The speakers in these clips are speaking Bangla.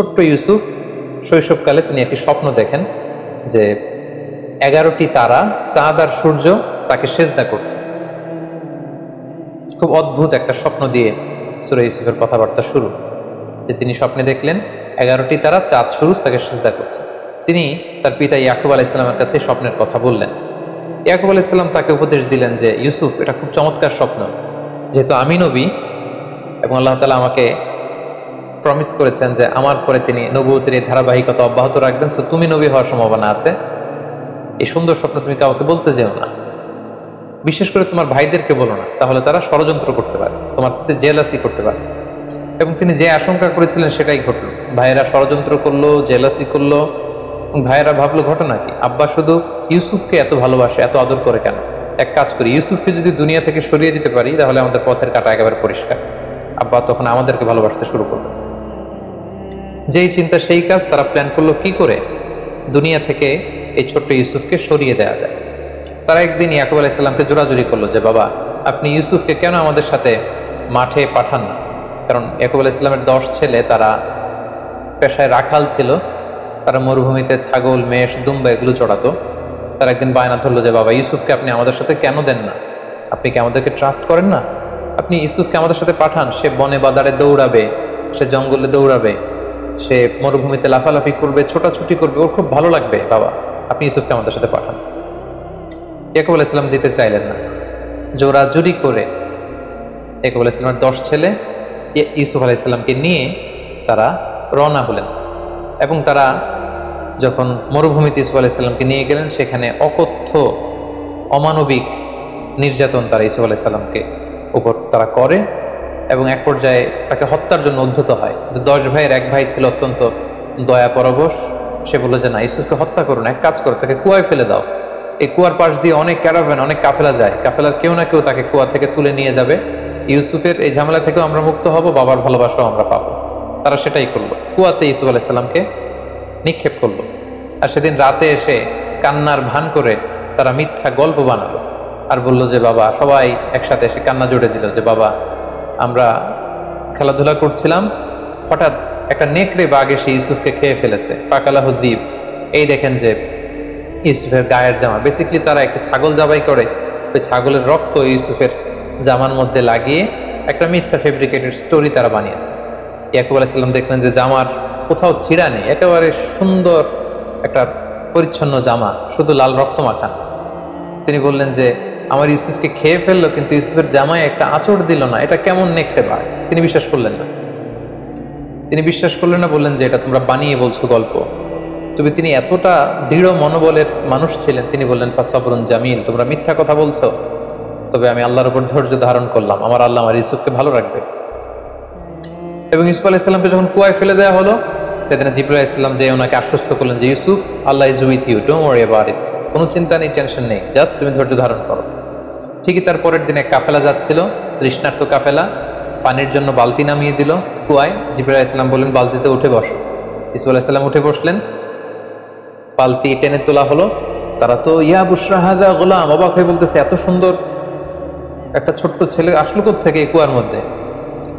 ছোট্ট ইউসুফ শৈশবকালে তিনি একটি স্বপ্ন দেখেন যে 11টি তারা, চাঁদ আর সূর্য তাকে সেজদা করছে। খুব অদ্ভুত একটা স্বপ্ন দিয়ে সূরা ইউসুফের কথাবার্তা শুরু, যে তিনি স্বপ্নে দেখলেন 11টি তারা, চাঁদ, সূর্য তাকে সেজদা করছে। তিনি তার পিতা ইয়াকুব আলাইহিস সালামের কাছে স্বপ্নের কথা বললেন। ইয়াকুব আলাইহিস সালাম তাকে উপদেশ দিলেন যে ইউসুফ, এটা খুব চমৎকার স্বপ্ন, যেহেতু আমি নবী এবং আল্লাহ তাআলা আমাকে প্রমিস করেছেন যে আমার পরে তিনি নবুয়তের এই ধারাবাহিকতা অব্যাহত রাখবেন, সো তুমি নবী হওয়ার সম্ভাবনা আছে। এই সুন্দর স্বপ্ন তুমি কাউকে বলতে যেও না, বিশেষ করে তোমার ভাইদেরকে বলো না, তাহলে তারা ষড়যন্ত্র করতে পারে, তোমার প্রতি জেলাসি করতে পারে। এবং তিনি যে আশঙ্কা করেছিলেন সেটাই ঘটল। ভাইয়েরা ষড়যন্ত্র করলো, জেলাসি করলো, এবং ভাইয়েরা ভাবলো ঘটনা কি, আব্বা শুধু ইউসুফকে এত ভালোবাসে, এত আদর করে কেন? এক কাজ করি, ইউসুফকে যদি দুনিয়া থেকে সরিয়ে দিতে পারি তাহলে আমাদের পথের কাঁটা একেবারে পরিষ্কার। আব্বা তখন আমাদেরকে ভালোবাসতে শুরু করবে। যেই চিন্তা সেই কাজ। তারা প্ল্যান করলো কি করে দুনিয়া থেকে এই ছোট্ট ইউসুফকে সরিয়ে দেওয়া যায়। তারা একদিন ইয়াকুব আলাইহিস সালামকে জোরাজুরি করলো যে বাবা, আপনি ইউসুফকে কেন আমাদের সাথে মাঠে পাঠান না? কারণ ইয়াকুব আলাইহিস সালামের 10 ছেলে, তারা পেশায় রাখাল ছিল, তারা মরুভূমিতে ছাগল, মেষ, দুম্বা এগুলো চড়াতো। তারা একদিন বায়না ধরলো যে বাবা, ইউসুফকে আপনি আমাদের সাথে কেন দেন না? আপনি কি আমাদেরকে ট্রাস্ট করেন না? আপনি ইউসুফকে আমাদের সাথে পাঠান, সে বনে বাদারে দৌড়াবে, সে জঙ্গলে দৌড়াবে, সে মরুভূমিতে লাফালাফি করবে, ছোটাছুটি করবে, ওর খুব ভালো লাগবে। বাবা, আপনি ইউসুফকে আমাদের সাথে পাঠান। ইয়াকুব আলাইহিস সালাম দিতে চাইলেন না। জোরাজুরি করে ইয়াকুব আলাইহিস সালামের 10 ছেলে ইউসুফ আলাইহিস সালামকে নিয়ে তারা রওনা হলেন। এবং তারা যখন মরুভূমিতে ইউসুফ আলাইহিস সালামকে নিয়ে গেলেন, সেখানে অকথ্য অমানবিক নির্যাতন তারা ইউসুফ আলাইহিস সালামকে উপর তারা করে, এবং এক পর্যায়ে তাকে হত্যার জন্য উদ্ধত হয়। 10 ভাইয়ের এক ভাই ছিল অত্যন্ত দয়া পরবশ। সে বলল যে না, ইউসুফকে হত্যা করুন, এক কাজ করো, তাকে কুয়ায় ফেলে দাও। এই কুয়ার পাশ দিয়ে অনেক ক্যারাভ্যান, অনেক কাফেলা যায়, কাফেলার কেউ না কেউ তাকে কুয়া থেকে তুলে নিয়ে যাবে। ইউসুফের এই ঝামেলা থেকেও আমরা মুক্ত হব, বাবার ভালোবাসাও আমরা পাবো। তারা সেটাই করলো, কুয়াতে ইউসুফ আলাইহিস সালামকে নিক্ষেপ করলো। আর সেদিন রাতে এসে কান্নার ভান করে তারা মিথ্যা গল্প বানালো আর বলল যে বাবা, সবাই একসাথে এসে কান্না জুড়ে দিল যে বাবা, আমরা খেলাধুলা করছিলাম, হঠাৎ একটা নেকড়ে বাঘ এসে ইউসুফকে খেয়ে ফেলেছে, ফাকালাহুদ্দীপ। এই দেখেন যে ইউসুফের গায়ের জামা, বেসিক্যালি তারা একটা ছাগল জবাই করে ওই ছাগলের রক্ত ইউসুফের জামার মধ্যে লাগিয়ে একটা মিথ্যা ফেব্রিকেটেড স্টোরি তারা বানিয়েছে। ইয়াকুব আলাইহিস সালাম দেখলেন যে জামার কোথাও ছিঁড়া নেই, একেবারে সুন্দর একটা পরিচ্ছন্ন জামা, শুধু লাল রক্ত মাখা। তিনি বললেন যে আমার ইউসুফকে খেয়ে ফেললো, কিন্তু ইউসুফের জামায় একটা আঁচড় দিল না, এটা কেমন নেকড়ে বাঘ? তিনি বিশ্বাস করলেন না। বললেন যে এটা তোমরা বানিয়ে বলছো গল্প। তবে তিনি এতটা দৃঢ় মনোবলের মানুষ ছিলেন, তিনি বললেন ফাসবরুন জামিল, তোমরা মিথ্যা কথা বলছো, তবে আমি আল্লাহর উপর ধৈর্য ধারণ করলাম, আমার আল্লাহ আমার ইউসুফকে ভালো রাখবে। এবং ইউসুফ আলাইহিস সালামকে যখন কুয়ায় ফেলে দেওয়া হলো, সেদিন জিবরাইল আলাইহিস সালাম যে ওনাকে আশ্বস্ত করলেন যে Yusuf, Allah is with you, don't worry about it, কোনো চিন্তা নেই, টেনশন নেই, জাস্ট তুমি ধৈর্য ধারণ করো। ঠিকই তার পরের দিনে কাফেলা যাচ্ছিল, তৃষ্ণার্ত কাফেলা, পানির জন্য বালতি নামিয়ে দিল কুয়ায়। জিবরাইল আলাইহিস সালাম বললেন বালতিতে উঠে বসো। ইউসুফ আলাইহিস সালাম উঠে বসলেন, বালতি টেনে তোলা হলো। তারা তো ইয়া বুশরা হাযা গোলাম, অবাক হয়ে বলতেছে এত সুন্দর একটা ছোট্ট ছেলে আসলো কোত্থেকে এই কুয়ার মধ্যে?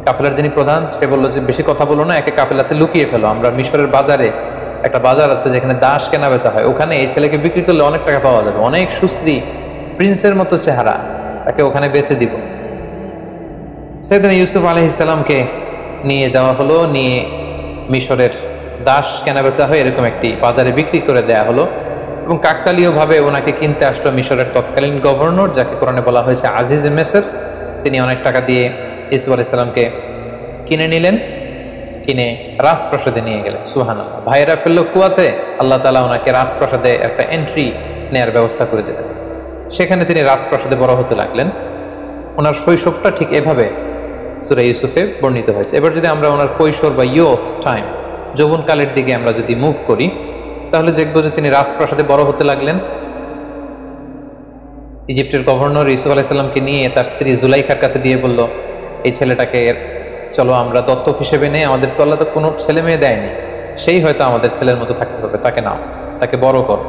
কাফেলার যিনি প্রধান, সে বললো যে বেশি কথা বলো না, একে কাফেলাতে লুকিয়ে ফেলো, আমরা মিশরের বাজারে, একটা বাজার আছে যেখানে দাস কেনা বেচা হয়, ওখানে এই ছেলেকে বিক্রি করলে অনেক টাকা পাওয়া যাবে, অনেক সুশ্রী প্রিন্সের মতো চেহারা, তাকে ওখানে বেচে দিব। সেদিন ইউসুফ আলাইহিস সালামকে নিয়ে যাওয়া হলো, নিয়ে মিশরের দাস কেনা বেচা হয় এরকম একটি বাজারে বিক্রি করে দেয়া হলো। এবং কাকতালীয়ভাবে ওনাকে কিনতে আসলো মিশরের তৎকালীন গভর্নর, যাকে কোরআনে বলা হয়েছে আজিজ মেসর। তিনি অনেক টাকা দিয়ে ইউসুফ আলাইহিস সালামকে কিনে নিলেন, কিনে রাজপ্রাসাদে নিয়ে গেলেন। সুবহানাল্লাহ, ভাইয়েরা ফেললো কুয়াতে, আল্লাহ তাআলা ওনাকে রাজপ্রাসাদে একটা এন্ট্রি নেয়ার ব্যবস্থা করে দিলেন। সেখানে তিনি রাজপ্রাসাদে বড় হতে লাগলেন। ওনার শৈশবটা ঠিক এভাবে সূরা ইউসুফে বর্ণিত হয়েছে। এবার যদি আমরা ওনার কৈশোর বা ইয়ুথ টাইম, যৌবনকালের দিকে আমরা যদি মুভ করি, তাহলে দেখব যে তিনি রাজপ্রাসাদে বড় হতে লাগলেন। ইজিপ্টের গভর্নর ইউসুফ আলাইহিস সালামকে নিয়ে তার স্ত্রী জুলাইখার কাছে দিয়ে বলল, এই ছেলেটাকে চলো আমরা দত্তক হিসেবে নেই, আমাদের তো আল্লাহ তো কোনো ছেলে মেয়ে দেয়নি, সেই হয়তো আমাদের ছেলের মতো থাকতে হবে, তাকে নাও, তাকে বড় করো।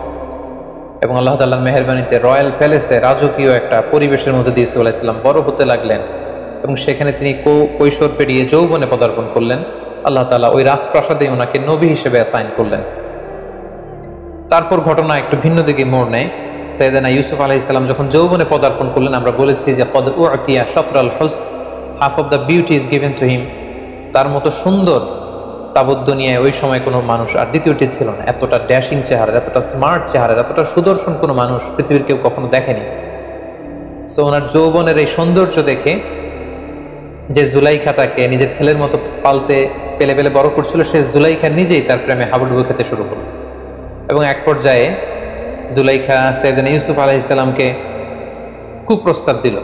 এবং আল্লাহ তাআলার মেহেরবানিতে রয়্যাল প্যালেসে রাজকীয় একটা পরিবেশের মধ্যে দিয়ে ইউসুফ আলাইহিস সালাম বড় হতে লাগলেন। এবং সেখানে তিনি কৈশোর পেরিয়ে যৌবনে পদার্পণ করলেন। আল্লাহ তাআলা ওই রাজপ্রাসাদে ওনাকে নবী হিসেবে অ্যাসাইন করলেন। তারপর ঘটনা একটু ভিন্ন দিকে মোড় নেয়। সাইয়েদনা ইউসুফ আলাইহিস সালাম যখন যৌবনে পদার্পণ করলেন, আমরা বলেছি যে কদ উতিয়া শাতরাল হুসন, half of the beauty is given to him. তার মতো সুন্দর তাবৎ দুনিয়ায় ওই সময় কোনো মানুষ আর দ্বিতীয়টি ছিল না। এতটা ড্যাশিং চেহারার, এতটা স্মার্ট চেহারার, এতটা সুদর্শন কোনো মানুষ পৃথিবীর কেউ কখনো দেখেনি। সো ওনার যৌবনের এই সৌন্দর্য দেখে যে জুলাইখা তাকে নিজের ছেলের মতো পালতে পেলে পেলে বড় করছিল, সে জুলাইখা নিজেই তার প্রেমে হাবুডুবু খেতে শুরু করল। এবং এক পর্যায়ে জুলাইখা সাইয়েদনা ইউসুফ আলাইহিস সালামকে কুপ্রস্তাব দিল,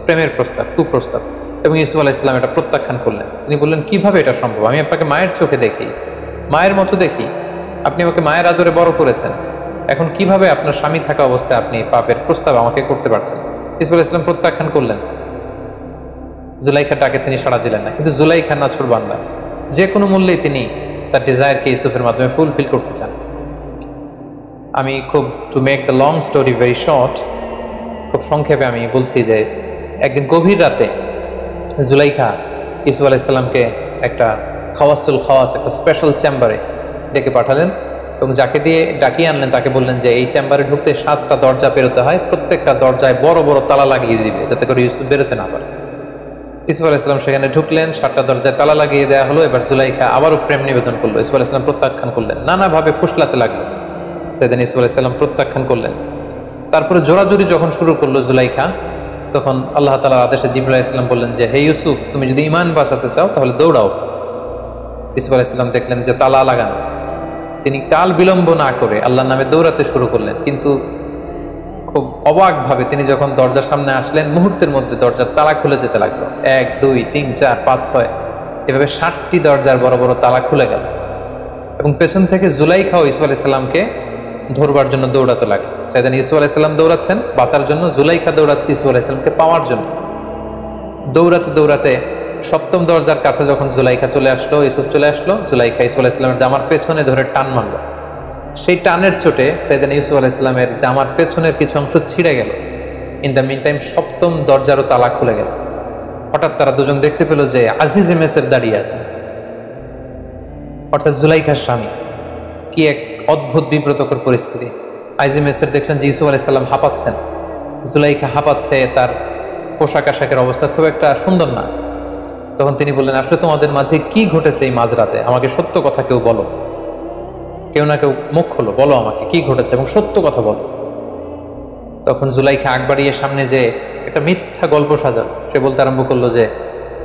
প্রেমের প্রস্তাব, কুপ্রস্তাব। এবং ইউসুফ আলাইহিস সালাম এটা প্রত্যাখ্যান করলেন। তিনি বললেন, কিভাবে এটা সম্ভব? আমি আপনাকে মায়ের চোখে দেখি, মায়ের মতো দেখি, আপনি আমাকে মায়ের আদরে বড় করেছেন, এখন কিভাবে আপনার স্বামী থাকা অবস্থায় আপনি পাপের প্রস্তাব আমাকে করতে পারছেন? ইউসুফ আলাইহিস সালাম প্রত্যাখ্যান করলেন। জুলাইখার ডাকে তিনি সাড়া দিলেন না। কিন্তু জুলাইখা নাছুর বান্দা, যে কোনো মূল্যেই তিনি তার ডিজায়ারকে ইউসুফের মাধ্যমে ফুলফিল করতে চান। আমি খুব, to make the long story very short, খুব সংক্ষেপে আমি বলছি যে একদিন গভীর রাতে জুলাইখা ইউসুফ আলাইহিস সালামকে একটা খাওয়াসুল খাওয়াস, একটা স্পেশাল চেম্বারে ডেকে পাঠালেন এবং যাকে দিয়ে ডাকিয়ে আনলেন তাকে বললেন যে এই চেম্বারে ঢুকতে 7টা দরজা পেরোতে হয়, প্রত্যেকটা দরজায় বড় বড় তালা লাগিয়ে দিবে যাতে করে ইউসুফ বেরোতে না পারে। ইউসুফ আলাইহিস সালাম সেখানে ঢুকলেন, 7টা দরজায় তালা লাগিয়ে দেওয়া হলো। এবার জুলাইখা আবারও প্রেম নিবেদন করলো। ইউসুফ আলাইহিস সালাম প্রত্যাখ্যান করলেন, নানাভাবে ফুসলাতে লাগলো। সেদিন ইউসুফ আলাইহিস সালাম প্রত্যাখ্যান করলেন। তারপরে জোরাজুরি যখন শুরু করলো জুলাইখা, তখন আল্লাহ তাআলার আদেশে জিবরাইল আলাইহিস সালাম বললেন যে, হে ইউসুফ, তুমি যদি ঈমান বাঁচাতে চাও তাহলে দৌড়াও। ইউসুফ আলাইহিস সালাম দেখলেন যে তালা লাগানো। তিনি কাল বিলম্ব না করে আল্লাহর নামে দৌড়াতে শুরু করলেন। কিন্তু খুব অবাকভাবে তিনি যখন দরজার সামনে আসলেন, মুহূর্তের মধ্যে দরজার তালা খুলে যেতে লাগলো। 1, 2, 3, 4, 5, 6 এভাবে 7টি দরজার বড় বড় তালা খুলে গেল এবং পেছন থেকে জুলাইখাও ইউসুফ আলাইহিস সালামকে ধরবার জন্য দৌড়াতে লাগলো। সাইয়েদনা ইউসুফ আলাইহিস সালাম দৌড়াচ্ছেন বাঁচার জন্য, জুলাইখা দৌড়াচ্ছে ইউসুফ আলাইহিস সালামকে পাওয়ার জন্য। দৌড়াতে দৌড়াতে 7ম দরজার কাছে যখন জুলাইখা চলে আসলো, ইউসুফ চলে আসলো, জুলাইখা ইউসুফ আলাইহিস সালামের জামার পেছনে ধরে টান মারলো। সেই টানের চোটে সাইয়েদনা ইউসুফ আলাইহিস সালামের জামার পেছনের কিছু অংশ ছিঁড়ে গেল। ইন দ্য মিন টাইম 7ম দরজারও তালা খুলে গেল। হঠাৎ তারা দুজন দেখতে পেল যে আজিজে মেসের দাঁড়িয়ে আছে, অর্থাৎ জুলাইখার স্বামী। কি এক অদ্ভুত বিব্রতকর পরিস্থিতি। আজিজে মেসের দেখলেন যে ইউসুফ আলাইহিস সালাম হাঁপাচ্ছেন, জুলাইখা হাঁপাচ্ছে, তার পোশাক আশাকের অবস্থা খুব একটা সুন্দর না। তখন তিনি বললেন, আসলে তোমাদের মাঝে কি ঘটেছে এই মাঝরাতে? আমাকে সত্য কথা কেউ বলো, কেউ না কেউ মুখ খোলো, বলো আমাকে কি ঘটেছে এবং সত্য কথা বলো। তখন জুলাইখা আগ বাড়িয়ে সামনে যে একটা মিথ্যা গল্প সাজালো। সে বলতে আরম্ভ করলো যে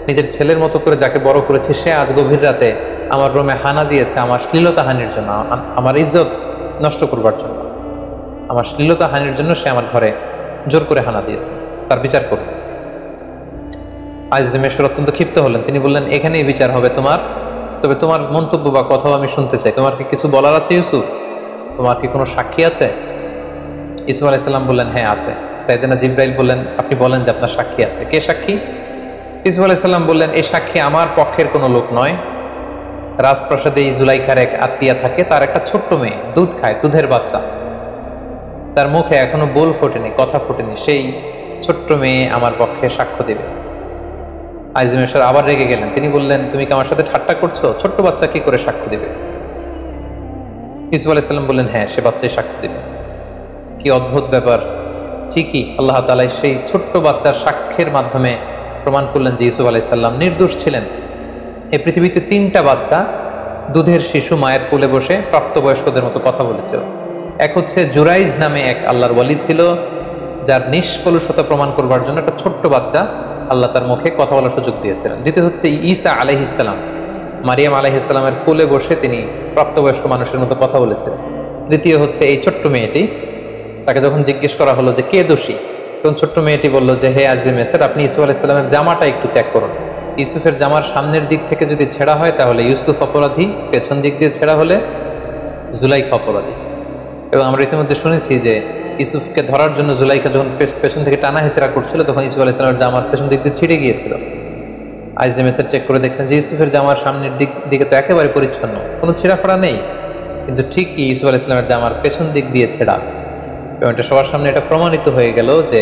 নিজের ছেলের মতো করে যাকে বড় করেছে সে আজ গভীর রাতে আমার রুমে হানা দিয়েছে আমার শ্লীলতা হানির জন্য, আমার ইজ্জত নষ্ট করবার জন্য, আমার শ্লীলতা হানির জন্য সে আমার ঘরে জোর করে হানা দিয়েছে, তার বিচার করুন। আজিজে মিসর অত্যন্ত ক্ষিপ্ত হলেন। তিনি বললেন, এখানেই বিচার হবে তোমার, তবে তোমার মন্তব্য বা কথাও আমি শুনতে চাই। তোমার কি কিছু বলার আছে ইউসুফ? তোমার কি কোনো সাক্ষী আছে? ইউসুফ আলাইহিস সালাম বললেন, হ্যাঁ আছে। সাইয়েদনা জিবরাইল বললেন, আপনি বলেন যে আপনার সাক্ষী আছে। কে সাক্ষী? ইউসুফ আলাইহিস সালাম বললেন, এই সাক্ষী আমার পক্ষের কোনো লোক নয়। রাজপ্রাসাদে জুলাইখার এক আত্মীয়া থাকে, তার একটা ছোট্ট মেয়ে দুধ খায়, দুধের বাচ্চা, তার মুখে এখনো বোল ফোটেনি, কথা ফোটেনি, সেই ছোট্ট মেয়ে আমার পক্ষে সাক্ষ্য দেবে। আজিজে মিসর আবার রেগে গেলেন। তিনি বললেন, তুমি কি আমার সাথে ঠাট্টা করছো? ছোট্ট বাচ্চা কি করে সাক্ষ্য দিবে? ইউসুফ আলাইহিস সালাম বললেন, হ্যাঁ, সে বাচ্চাই সাক্ষ্য দিবে। কি অদ্ভুত ব্যাপার! ঠিকই আল্লাহ তাআলা সেই ছোট্ট বাচ্চার সাক্ষ্যের মাধ্যমে প্রমাণ করলেন যে ইউসুফ আলাইহিস সালাম নির্দোষ ছিলেন। এই পৃথিবীতে 3টা বাচ্চা দুধের শিশু মায়ের কোলে বসে প্রাপ্তবয়স্কদের মতো কথা বলেছিল। এক হচ্ছে জুরাইজ নামে এক আল্লাহর ওয়ালি ছিল, যার নিষ্কলুষতা প্রমাণ করবার জন্য একটা ছোট্ট বাচ্চা আল্লাহ তার মুখে কথা বলার সুযোগ দিয়েছিলেন। দ্বিতীয় হচ্ছে ঈসা আলাইহিস সালাম, মারিয়াম আলাইহিস সালামের কোলে বসে তিনি প্রাপ্তবয়স্ক মানুষের মতো কথা বলেছিলেন। তৃতীয় হচ্ছে এই ছোট্ট মেয়েটি, তাকে যখন জিজ্ঞেস করা হলো যে কে দোষী, তখন ছোট্ট মেয়েটি বলল যে, হে আজিজে মিসর, আপনি ইউসুফ আলাইহিস সালামের জামাটা একটু চেক করুন। ইউসুফের জামার সামনের দিক থেকে যদি ছেঁড়া হয় তাহলে ইউসুফ অপরাধী, পেছন দিক দিয়ে ছেঁড়া হলে জুলাইখা অপরাধী। এবং আমরা ইতিমধ্যে শুনেছি যে ইউসুফকে ধরার জন্য জুলাইখা যখন পেছন থেকে টানা হেঁচড়া করছিল, তখন ইউসুফ আলাইহিস সালামের জামার পেছন দিক দিয়ে ছিঁড়ে গিয়েছিল। আজিজে মিসর চেক করে দেখলেন যে ইউসুফের জামার সামনের দিকে তো একেবারে পরিচ্ছন্ন, কোনো ছেঁড়া নেই, কিন্তু ঠিকই ইউসুফ আলাইহিস সালামের জামার পেছন দিক দিয়ে ছেঁড়া। এবং এটা সবার সামনে এটা প্রমাণিত হয়ে গেল যে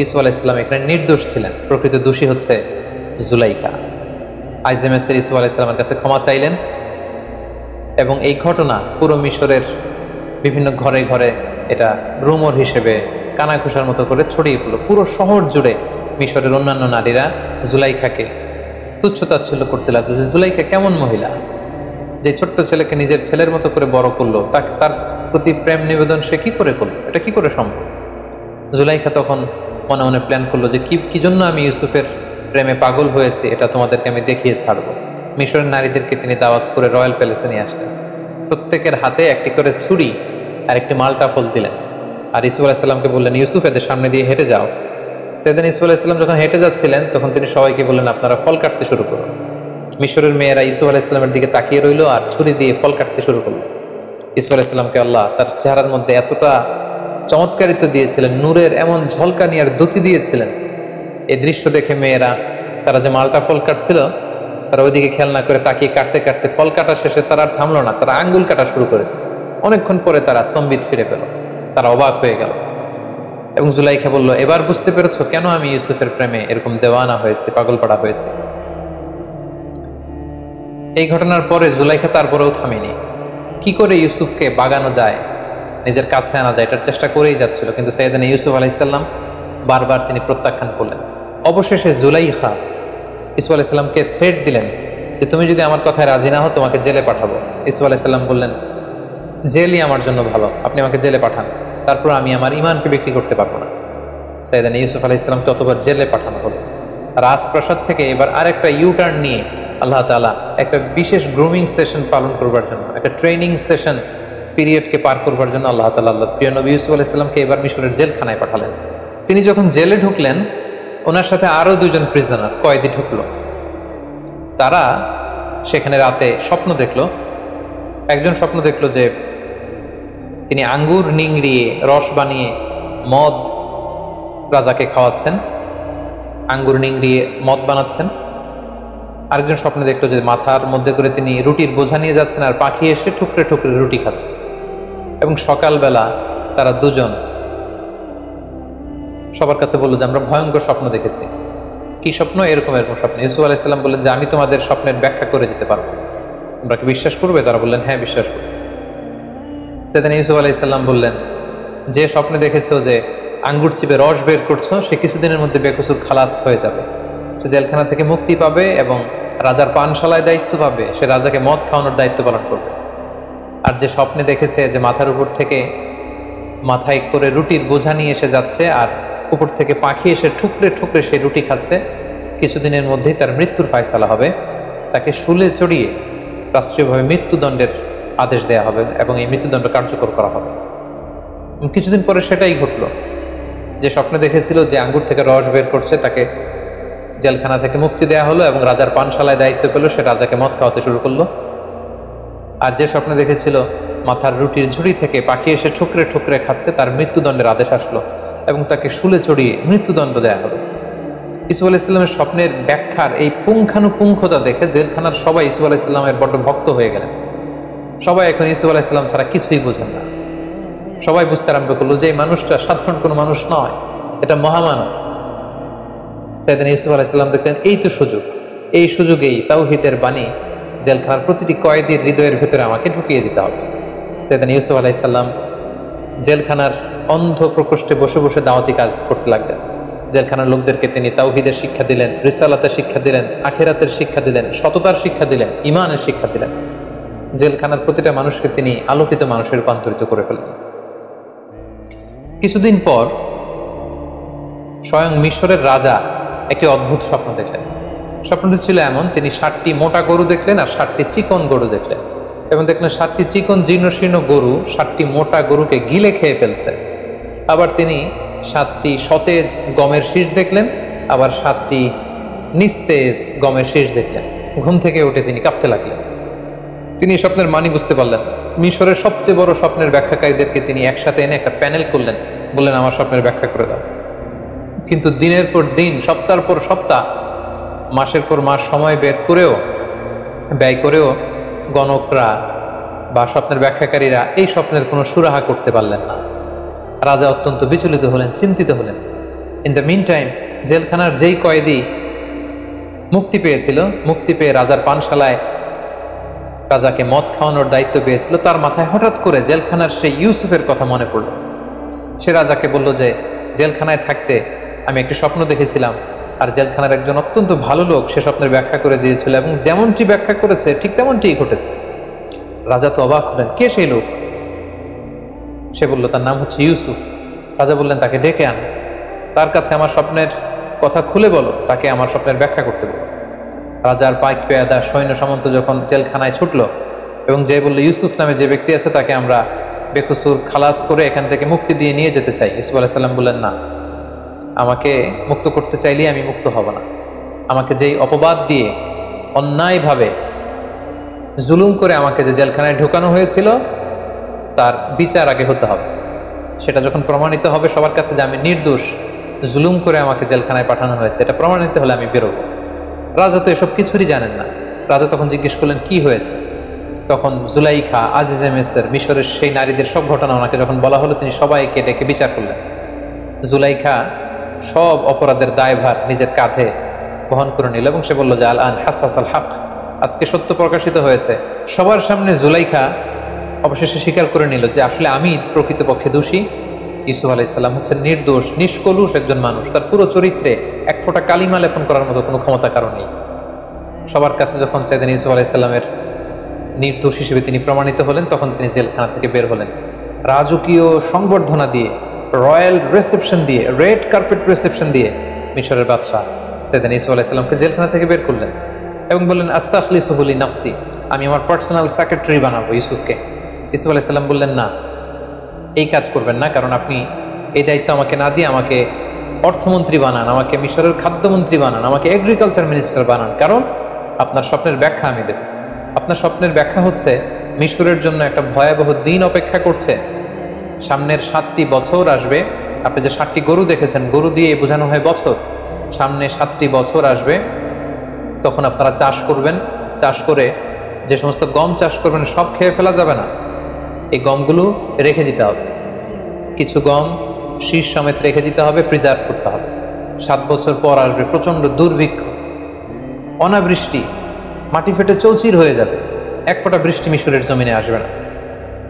ইউসুফ আলাইহিস সালাম এখানে নির্দোষ ছিলেন, প্রকৃত দোষী হচ্ছে জুলাইখা। আইজেমেসের ইউসুফ আলাইহিসসালামের কাছে ক্ষমা চাইলেন। এবং এই ঘটনা পুরো মিশরের বিভিন্ন ঘরে ঘরে এটা রুমর হিসেবে কানাঘুষার মতো করে ছড়িয়ে পড়ল। পুরো শহর জুড়ে মিশরের অন্যান্য নারীরা জুলাইখাকে তুচ্ছতাচ্ছল্য করতে লাগলো যে জুলাইখা কেমন মহিলা, যে ছোট্ট ছেলেকে নিজের ছেলের মতো করে বড় করলো, তাকে তার প্রতি প্রেম নিবেদন সে কি করে করলো, এটা কি করে সম্ভব। জুলাইখা তখন মনে মনে প্ল্যান করলো যে কি জন্য আমি ইউসুফের প্রেমে পাগল হয়েছি এটা তোমাদেরকে আমি দেখিয়ে ছাড়বো। মিশরের নারীদেরকে তিনি দাওয়াত করে রয়্যাল প্যালেসে নিয়ে আসলেন। প্রত্যেকের হাতে একটি করে ছুরি আর একটি মালটা ফল দিলেন। আর ইউসুফ আলাইহিসসালামকে বললেন, ইউসুফ এদের সামনে দিয়ে হেঁটে যাও। সেদিন ইউসুফ আলাইহিসসালাম যখন হেঁটে যাচ্ছিলেন তখন তিনি সবাইকে বললেন, আপনারা ফল কাটতে শুরু করুন। মিশরের মেয়েরা ইউসুফ আলাইহিসসালামের দিকে তাকিয়ে রইল আর ছুরি দিয়ে ফল কাটতে শুরু করলো। ইউসুফ আলাইহিসসালামকে আল্লাহ তার চেহারার মধ্যে এতটা চমৎকারিত্ব দিয়েছিলেন, নূরের এমন ঝলকানি আর দ্যুতি দিয়েছিলেন। এই দৃশ্য দেখে মেয়েরা, তারা যে মালটা ফল কাটছিল, তারা ওইদিকে খেয়াল না করে তাকিয়ে কাটতে কাটতে ফল কাটা শেষে তারা আর থামলো না, তারা আঙ্গুল কাটা শুরু করে। অনেকক্ষণ পরে তারা স্তম্ভিত ফিরে পেল, তারা অবাক হয়ে গেল। এবং জুলাইখা বলল, এবার বুঝতে পেরেছো কেন আমি ইউসুফের প্রেমে এরকম দেওয়ানা হয়েছে, পাগল পাড়া হয়েছে। এই ঘটনার পরে জুলাইখা তারপরেও থামেনি। কি করে ইউসুফকে বাগানো যায়, নিজের কাছে আনা যায়, এটার চেষ্টা করেই যাচ্ছিল। কিন্তু সাইয়েদনা ইউসুফ আলাইহিসসালাম বারবার তিনি প্রত্যাখ্যান করলেন। অবশেষে জুলাইখা ইউসুফ আলাইহিসসালামকে থ্রেট দিলেন যে তুমি যদি আমার কথায় রাজি না হও তোমাকে জেলে পাঠাবো। ইউসুফ আলাইহিসসালাম বললেন, জেলই আমার জন্য ভালো, আপনি আমাকে জেলে পাঠান, তারপর আমি আমার ইমানকে বিক্রি করতে পারবো না। সাইয়েদনা ইউসুফ আলাইহিসসালামকে অতবার জেলে পাঠানো হলো। রাজপ্রাসাদ থেকে এবার আরেকটা ইউটার্ন নিয়ে আল্লাহ তাআলা একটা বিশেষ গ্রুমিং সেশন পালন করবার জন্য, একটা ট্রেনিং সেশন পিরিয়ডকে পার করবার জন্য আল্লাহ তাআলা প্রিয় নবী ইউসুফ আলাইহিসসালামকে এবার মিশরের জেলখানায় পাঠালেন। তিনি যখন জেলে ঢুকলেন, ওনার সাথে আরো দুজন প্রিজনার কয়েদি ঢুকলো। তারা সেখানে রাতে স্বপ্ন দেখলো। একজন স্বপ্ন দেখলো যে তিনি আঙ্গুর নিংড়িয়ে রস বানিয়ে মদ রাজাকে খাওয়াচ্ছেন, আঙ্গুর নিংড়িয়ে মদ বানাচ্ছেন। আরেকজন স্বপ্নে দেখলো যে মাথার মধ্যে করে তিনি রুটির বোঝা নিয়ে যাচ্ছেন আর পাখি এসে ঠুকরে ঠুকরে রুটি খাচ্ছে। এবং সকালবেলা তারা দুজন সবার কাছে বললো যে আমরা ভয়ঙ্কর স্বপ্ন দেখেছি। কি স্বপ্ন? এরকম এরকম স্বপ্ন। ইউসুফ আলাইহিসসালাম বললেন যে আমি তোমাদের স্বপ্নের ব্যাখ্যা করে দিতে পারবো, তোমরা কি বিশ্বাস করবে? তারা বললেন হ্যাঁ বিশ্বাস করবে। সেদিন ইউসুফ আলাইহিসসালাম বললেন, যে স্বপ্নে দেখেছো যে আঙ্গুর চিপে রস বের করছো, সে কিছুদিনের মধ্যে বেকসুর খালাস হয়ে যাবে, সে জেলখানা থেকে মুক্তি পাবে এবং রাজার পানশালায় দায়িত্ব পাবে, সে রাজাকে মদ খাওয়ানোর দায়িত্ব পালন করবে। আর যে স্বপ্নে দেখেছে যে মাথার উপর থেকে মাথায় করে রুটির বোঝা নিয়ে এসে যাচ্ছে আর উপর থেকে পাখি এসে ঠুকরে ঠুকরে সে রুটি খাচ্ছে, কিছুদিনের মধ্যেই তার মৃত্যুর ফায়সালা হবে, তাকে শুলে চড়িয়ে রাষ্ট্রীয়ভাবে মৃত্যুদণ্ডের আদেশ দেয়া হবে এবং এই মৃত্যুদণ্ড কার্যকর করা হবে। কিছুদিন পরে সেটাই ঘটল। যে স্বপ্নে দেখেছিল যে আঙ্গুর থেকে রস বের করছে, তাকে জেলখানা থেকে মুক্তি দেয়া হলো এবং রাজার পানশালায় দায়িত্ব পেল, সে রাজাকে মদ খাওয়াতে শুরু করলো। আর যে স্বপ্নে দেখেছিল মাথার রুটির ঝুড়ি থেকে পাখি এসে ঠুকরে ঠুকরে খাচ্ছে, তার মৃত্যুদণ্ডের আদেশ আসলো এবং তাকে শুলে চড়িয়ে মৃত্যুদণ্ড দেয়া হলো। ইউসুফ আলাইহিসসালামের স্বপ্নের ব্যাখ্যার এই পুঙ্খানুপুঙ্খতা দেখে জেলখানার সবাই ইউসুফ আলাইহিসসালামের বড্ড ভক্ত হয়ে গেলেন। সবাই এখন ইউসুফ আলাইহিসসালাম ছাড়া কিছুই বোঝেন না। সবাই বুঝতে আরম্ভ করলো যে এই মানুষটা সাধারণ কোনো মানুষ নয়, এটা মহামানব। সাইয়েদনা ইউসুফ আলাইহিসসালাম দেখলেন এই তো সুযোগ, এই সুযোগেই তাওহীদের বাণী জেলখানার প্রতিটি কয়েদির হৃদয়ের ভেতরে আমাকে ঢুকিয়ে দিতে হবে। সাইয়েদনা ইউসুফ আলাইহিসসালাম জেলখানার অন্ধ প্রকোষ্ঠে বসে বসে দাওয়াতি কাজ করতে লাগলেন। জেলখানার লোকদেরকে তিনি তাওহীদের শিক্ষা দিলেন, রিসালাতের শিক্ষা দিলেন, আখিরাতের শিক্ষা দিলেন, সততার শিক্ষা দিলেন, ঈমানের শিক্ষা দিলেন। জেলখানার প্রতিটা মানুষকে তিনি আলোকিত মানুষে রূপান্তরিত করে ফেললেন। কিছুদিন পর স্বয়ং মিশরের রাজা একটি অদ্ভুত স্বপ্ন দেখলেন। স্বপ্নটি ছিল এমন, তিনি 7টি মোটা গরু দেখলেন আর 7টি চিকন গরু দেখলেন এবং দেখলেন 7টি চিকন জীর্ণশীর্ণ গরু 7টি মোটা গরুকে গিলে খেয়ে ফেলছে। আবার তিনি 7টি সতেজ গমের শীষ দেখলেন, আবার 7টি নিস্তেজ গমের শীষ দেখলেন। ঘুম থেকে উঠে তিনি কাঁপতে লাগলেন। তিনি এই স্বপ্নের মানি বুঝতে পারলেন। মিশরের সবচেয়ে বড় স্বপ্নের ব্যাখ্যাকারীদেরকে তিনি একসাথে এনে একটা প্যানেল করলেন, বললেন আমার স্বপ্নের ব্যাখ্যা করে দাও। কিন্তু দিনের পর দিন, সপ্তাহের পর সপ্তাহ, মাসের পর মাস সময় বের করেও ব্যয় করেও গণকরা বা স্বপ্নের ব্যাখ্যাকারীরা এই স্বপ্নের কোনো সুরাহা করতে পারলেন না। রাজা অত্যন্ত বিচলিত হলেন, চিন্তিত হলেন। ইন দ্য মিন টাইম জেলখানার যেই কয়েদি মুক্তি পেয়েছিল, মুক্তি পেয়ে রাজার পানশালায় রাজাকে মদ খাওয়ানোর দায়িত্ব পেয়েছিল। তার মাথায় হঠাৎ করে জেলখানার সেই ইউসুফের কথা মনে পড়ল। সে রাজাকে বলল যে জেলখানায় থাকতে আমি একটি স্বপ্ন দেখেছিলাম, আর জেলখানার একজন অত্যন্ত ভালো লোক সে স্বপ্নের ব্যাখ্যা করে দিয়েছিল, এবং যেমনটি ব্যাখ্যা করেছে ঠিক তেমনটিই ঘটেছে। রাজা তো অবাক হলেন, কে সেই লোক? সে বলল তার নাম হচ্ছে ইউসুফ। রাজা বললেন তাকে ডেকে আন, তার কাছে আমার স্বপ্নের কথা খুলে বলো, তাকে আমার স্বপ্নের ব্যাখ্যা করতে বলো। রাজার পাইক পেয়াদা সৈন্য সামন্ত যখন জেলখানায় ছুটলো এবং যে বলল ইউসুফ নামে যে ব্যক্তি আছে তাকে আমরা বেকসুর খালাস করে এখান থেকে মুক্তি দিয়ে নিয়ে যেতে চাই। ইউসুফ আলাইহিস সালাম বললেন না, আমাকে মুক্ত করতে চাইলেই আমি মুক্ত হব না। আমাকে যেই অপবাদ দিয়ে অন্যায়ভাবে জুলুম করে আমাকে যে জেলখানায় ঢোকানো হয়েছিল তার বিচার আগে হতে হবে। সেটা যখন প্রমাণিত হবে সবার কাছে যে আমি নির্দোষ, জুলুম করে আমাকে জেলখানায় পাঠানো হয়েছে, এটা প্রমাণিত হলে আমি বেরোবো। রাজা তো এসব কিছুরই জানেন না। রাজা তখন জিজ্ঞেস করলেন কি হয়েছে। তখন জুলাইখা, আজিজে মিসর, মিশরের সেই নারীদের সব ঘটনা ওনাকে যখন বলা হলো তিনি সবাইকে ডেকে বিচার করলেন। জুলাইখা সব অপরাধের দায়ভার নিজের কাঁধে বহন করে নিল এবং সে বলল যে আল আন হাসাস আল হক, আজকে সত্য প্রকাশিত হয়েছে। সবার সামনে জুলাইখা অবশেষে স্বীকার করে নিল যে আসলে আমি প্রকৃতপক্ষে দোষী। ইউসুফ আলাইহিস সালাম হচ্ছেন নির্দোষ, নিষ্কলুষ একজন মানুষ, তার পুরো চরিত্রে এক ফোঁটা কালিমা লেপন করার মতো কোনো ক্ষমতা কারণ নেই। সবার কাছে যখন সাইয়েদনা ইউসুফ আলাইহিস সালামের নির্দোষ হিসেবে তিনি প্রমাণিত হলেন তখন তিনি জেলখানা থেকে বের হলেন। রাজকীয় সংবর্ধনা দিয়ে, রয়্যাল রিসেপশন দিয়ে, রেড কার্পেট রিসেপশন দিয়ে মিশরের বাদশাহ সাইয়েদনা ইউসুফ আলাইহিস সালামকে জেলখানা থেকে বের করলেন এবং বললেন আস্তাখলিসুহু লিনাফসি, আমি আমার পার্সোনাল সেক্রেটারি বানাবো ইউসুফকে। ইউসুফ আলাইহিস সালাম বললেন না, এই কাজ করবেন না, কারণ আপনি এই দায়িত্ব আমাকে না দিয়ে আমাকে অর্থমন্ত্রী বানান, আমাকে মিশরের খাদ্যমন্ত্রী বানান, আমাকে এগ্রিকালচার মিনিস্টার বানান, কারণ আপনার স্বপ্নের ব্যাখ্যা আমি দেব। আপনার স্বপ্নের ব্যাখ্যা হচ্ছে মিশরের জন্য একটা ভয়াবহ দিন অপেক্ষা করছে। সামনের 7টি বছর আসবে। আপনি যে 7টি গরু দেখেছেন, গরু দিয়ে বোঝানো হয় বছর। সামনে 7টি বছর আসবে, তখন আপনারা চাষ করবেন। চাষ করে যে সমস্ত গম চাষ করবেন সব খেয়ে ফেলা যাবে না, এই গমগুলো রেখে দিতে হবে। কিছু গম শীষ সমেত রেখে দিতে হবে, প্রিজার্ভ করতে হবে। 7 বছর পর আসবে প্রচণ্ড দুর্ভিক্ষ, অনাবৃষ্টি, মাটি ফেটে চৌচির হয়ে যাবে, এক ফোঁটা বৃষ্টি মিশরের জমিনে আসবে না।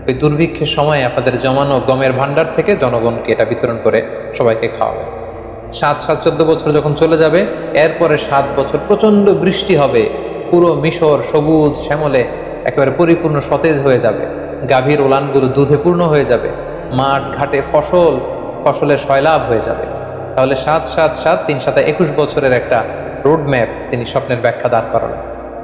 ওই দুর্ভিক্ষের সময় আপনাদের জমানো গমের ভান্ডার থেকে জনগণকে এটা বিতরণ করে সবাইকে খাওয়াবে। 7-14 বছর যখন চলে যাবে, এরপরে 7 বছর প্রচণ্ড বৃষ্টি হবে, পুরো মিশর সবুজ শ্যামলে একেবারে পরিপূর্ণ সতেজ হয়ে যাবে, গাভীর ওলানগুলো দুধে পূর্ণ হয়ে যাবে, মাঠ ঘাটে ফসলের সয়লাভ হয়ে যাবে। তাহলে 7-7-7 3-7 21 বছরের একটা রোড ম্যাপ তিনি স্বপ্নের ব্যাখ্যা দাঁড় করালেন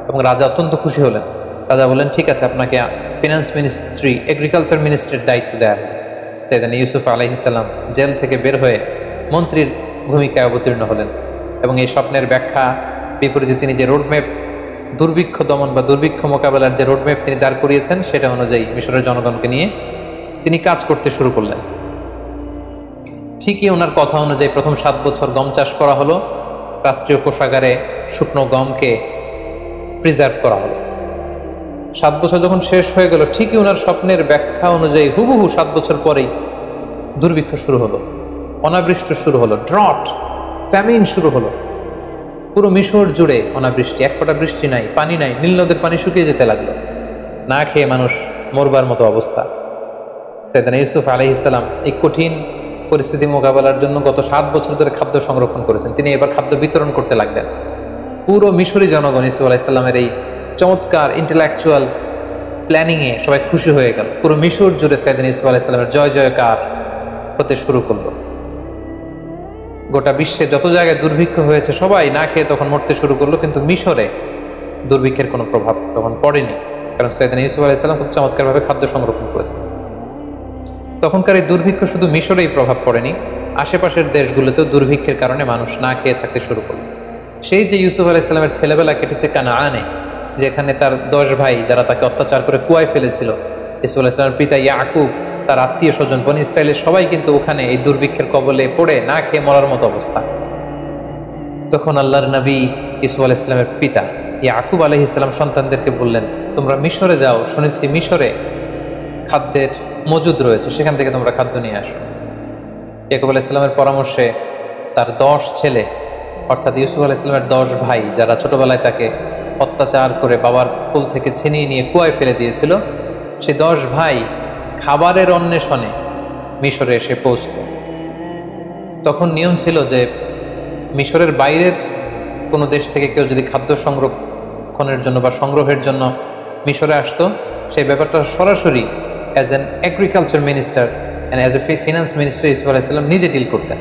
এবং রাজা অত্যন্ত খুশি হলেন। রাজা বললেন ঠিক আছে, আপনাকে ফিনান্স মিনিস্ট্রি, এগ্রিকালচার মিনিস্ট্রির দায়িত্ব দেয়া হবে। সাইয়েদনা ইউসুফ আলাইহিস সালাম জেল থেকে বের হয়ে মন্ত্রীর ভূমিকায় অবতীর্ণ হলেন এবং এই স্বপ্নের ব্যাখ্যা বিপরীতে তিনি যে রোডম্যাপ, দুর্ভিক্ষ দমন বা দুর্ভিক্ষ মোকাবেলার যে রোডম্যাপ তিনি দাঁড় করিয়েছেন সেটা অনুযায়ী মিশরের জনগণকে নিয়ে তিনি কাজ করতে শুরু করলেন। ঠিকই ওনার কথা অনুযায়ী প্রথম 7 বছর গম চাষ করা হলো, রাষ্ট্রীয় কোষাগারে শুকনো গমকে প্রিজার্ভ করা হলো। 7 বছর যখন শেষ হয়ে গেল, ঠিকই ওনার স্বপ্নের ব্যাখ্যা অনুযায়ী হুবহু 7 বছর পরেই দুর্ভিক্ষ শুরু হলো, অনাবৃষ্টি শুরু হলো, ড্রট, ফ্যামিন শুরু হলো। পুরো মিশর জুড়ে অনাবৃষ্টি, এক ফোঁটা বৃষ্টি নাই, পানি নাই, নীল নদের পানি শুকিয়ে যেতে লাগলো, না খেয়ে মানুষ মরবার মতো অবস্থা। সাইয়েদনা ইউসুফ আলাইহিস সালাম এই কঠিন পরিস্থিতি মোকাবেলার জন্য গত 7 বছর ধরে খাদ্য সংরক্ষণ করেছেন। তিনি এবার খাদ্য বিতরণ করতে লাগলেন। পুরো মিশরি জনগণ ইউসুফ আলাইহিস সালামের এই চমৎকার ইন্টেলেকচুয়াল প্ল্যানিংয়ে সবাই খুশি হয়ে গেল। পুরো মিশর জুড়ে সাইয়েদনা ইউসুফ আলাইহিস সালামের জয় জয়কার হতে শুরু করলো। গোটা বিশ্বে যত জায়গায় দুর্ভিক্ষ হয়েছে সবাই না খেয়ে তখন মরতে শুরু করলো, কিন্তু মিশরে দুর্ভিক্ষের কোনো প্রভাব তখন পড়েনি, কারণ সাইয়েদনা ইউসুফ আলাইহিস সালাম খুব চমৎকারভাবে খাদ্য সংরক্ষণ করেছেন। তখনকার এই দুর্ভিক্ষ শুধু মিশরেই প্রভাব পড়েনি, আশেপাশের দেশগুলোতেও দুর্ভিক্ষের কারণে মানুষ না খেয়ে থাকতে শুরু করলো। সেই যে ইউসুফ আলাইহিস সালামের ছেলেবেলা কেটেছে কানাআনে, যেখানে তার 10 ভাই যারা তাকে অত্যাচার করে কুয়ায় ফেলেছিল, ইউসুফ আলাইহিস সালামের পিতা ইয়াকুব, তার আত্মীয় স্বজন বনী ইসরায়েলের সবাই কিন্তু ওখানে এই দুর্ভিক্ষের কবলে পড়ে না খেয়ে মরার মতো অবস্থা। তখন আল্লাহর নবী ইউসুফ আলাইহিস সালামের পিতা ইয়াকুব আলাইহিস সালাম সন্তানদেরকে বললেন, তোমরা মিশরে যাও, শুনেছি মিশরে খাদ্যের মজুদ রয়েছে, সেখান থেকে তোমরা খাদ্য নিয়ে আসো। ইয়াকুব আলাইহিস সালামের পরামর্শে তার 10 ছেলে অর্থাৎ ইউসুফ আলাইহিস সালামের 10 ভাই যারা ছোটবেলায় তাকে অত্যাচার করে বাবার কোল থেকে ছিনিয়ে নিয়ে কুয়ায় ফেলে দিয়েছিল, সেই 10 ভাই খাবারের অন্বেষণে মিশরে এসে পৌঁছল। তখন নিয়ম ছিল যে মিশরের বাইরের কোনো দেশ থেকে কেউ যদি খাদ্য সংরক্ষণের জন্য বা সংগ্রহের জন্য মিশরে আসতো, সেই ব্যাপারটা সরাসরি as an agriculture minister and as a finance minister Yusuf আলাইহিস সালাম নিজে ডিল করতেন।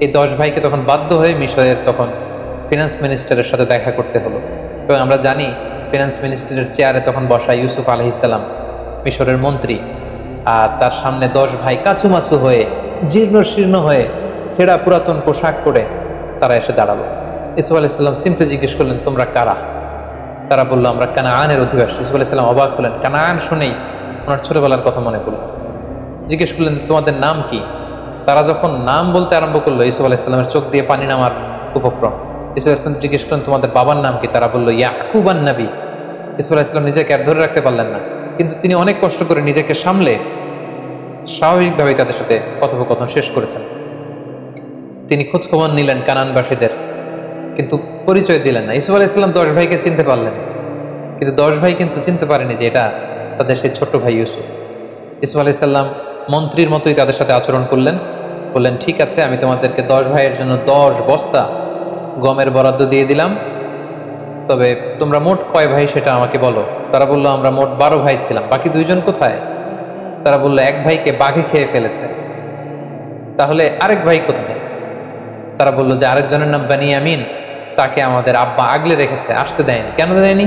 এই 10 ভাইকে তখন বাধ্য হয়ে মিশরের তখন ফিনান্স মিনিস্টারের সাথে দেখা করতে হলো। এবং আমরা জানি ফিনান্স মিনিস্টারের চেয়ারে তখন বসা ইউসুফ আলাইহিস সালাম, মিশরের মন্ত্রী, আর তার সামনে 10 ভাই কাচুমাচু হয়ে, জীর্ণ শীর্ণ হয়ে, ছেঁড়া পুরাতন পোশাক পরে তারা এসে দাঁড়ালো। ইউসুফ আলাইহিস সালাম সিম্পলি জিজ্ঞেস করলেন, তোমরা কারা? তারা বললো, আমরা কানাআনের অধিবাসী। ইউসুফ আলাইহিস সালাম অবাক হলেন। কানাআন শুনেই ওনার ছোটবেলার কথা মনে পড়ল। জিজ্ঞেস করলেন, তোমাদের নাম কি? তারা যখন নাম বলতে আরম্ভ করলো, ইউসুফ আলাইহিস সালামের চোখ দিয়ে পানি নামার উপক্রম। ইউসুফ আলাইহিস সালাম জিজ্ঞেস করলেন, তোমাদের বাবার নাম কি? তারা বললো, ইয়াকুব আন-নবী। ইউসুফ আলাইহিস সালাম নিজেকে আর ধরে রাখতে পারলেন না, কিন্তু তিনি অনেক কষ্ট করে নিজেকে সামলে স্বাভাবিকভাবে তাদের সাথে কথোপকথন শেষ করেছেন। তিনি খোঁজখবর নিলেন কানানবাসীদের, কিন্তু পরিচয় দিলেন না। ইউসুফ আলাইহিস সালাম 10 ভাইকে চিনতে পারলেন, কিন্তু 10 ভাই কিন্তু চিনতে পারেনি যে এটা তাদের সেই ছোট্ট ভাই ইউসুফ। ইউসুফ আলাইহিস সালাম মন্ত্রীর মতোই তাদের সাথে আচরণ করলেন। বললেন, ঠিক আছে, আমি তোমাদেরকে 10 ভাইয়ের জন্য 10 বস্তা গমের বরাদ্দ দিয়ে দিলাম, তবে তোমরা মোট কয় ভাই সেটা আমাকে বলো। তারা বললো, আমরা মোট 12 ভাই ছিলাম, বাকি 2 জন কোথায়? তারা বললো, এক ভাইকে বাঘে খেয়ে ফেলেছে। তাহলে আরেক ভাই কোথায়? তারা বললো যে আরেকজনের নাম বেনিয়ামিন, তাকে আমাদের আব্বা আগলে রেখেছে, আসতে দেয়নি। কেন দেয়নি?